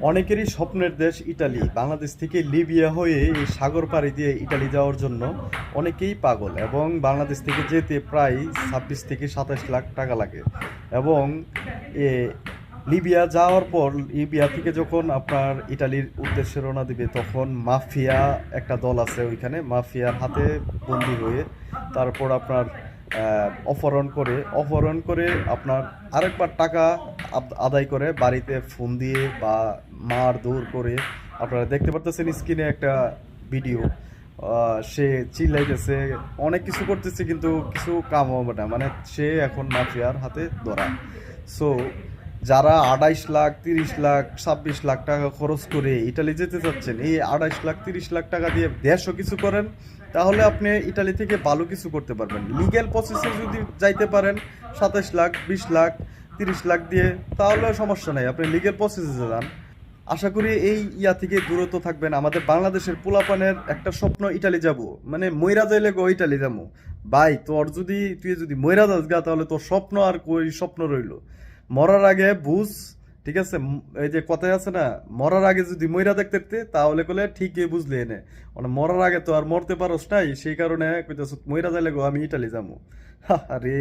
অনেকেরই স্বপ্নের দেশ ইটালি। বাংলাদেশ থেকে লিবিয়া হয়ে এই সাগর পাড়ি দিয়ে ইটালি যাওয়ার জন্য অনেকেই পাগল, এবং বাংলাদেশ থেকে যেতে প্রায় 26 থেকে 27 লাখ টাকা লাগে। এবং এ লিবিয়া যাওয়ার পর লিবিয়া থেকে যখন আপনার ইটালির উদ্দেশ্যে রওনা দিবে, তখন মাফিয়া একটা দল আছে, ওইখানে মাফিয়ার হাতে বন্দি হয়ে তারপর আপনার অপহরণ করে আপনার আরেকবার টাকা আদায় করে বাড়িতে ফোন দিয়ে বা মারধর করে। আপনারা দেখতে পারতেছেন স্ক্রিনে একটা ভিডিও। সে চিল্লাইতেছে, অনেক কিছু করতেছে, কিন্তু কিছু কাম হবে না, মানে সে এখন মাফিয়ার হাতে ধরা। সো যারা 28 লাখ, 30 লাখ, 26 লাখ টাকা খরচ করে ইটালি যেতে চাচ্ছেন, এই 28 লাখ, 30 লাখ টাকা দিয়ে দেশও কিছু করেন, তাহলে আপনি ইটালি থেকে ভালো কিছু করতে পারবেন। লিগ্যাল প্রসেসে যদি যাইতে পারেন 27 লাখ, 20 লাখ, 30 লাখ দিয়ে, তাহলে সমস্যা নাই, আপনি লিগ্যাল প্রসেসে যান। আশা করি এই থেকে দূরত্ব থাকবেন। আমাদের বাংলাদেশের পোলাপানের একটা স্বপ্ন ইটালি যাব, মানে মইরা যাইলে গো ইটালি যাবো। ভাই, তুই যদি মইরা যাস গা, তাহলে তোর স্বপ্ন আর কই স্বপ্ন রইলো? মরার আগে বুঝ, ঠিক আছে? এই যে কথায় আছে না, মরার আগে যদি মইরা দেখতে তাহলে কলে ঠিকই বুঝলি এনে, মানে মরার আগে তো আর মরতে পারস নাই, সেই কারণে কইতেছ মইরা যাইলে গো আমি ইটালি যাবো। আরে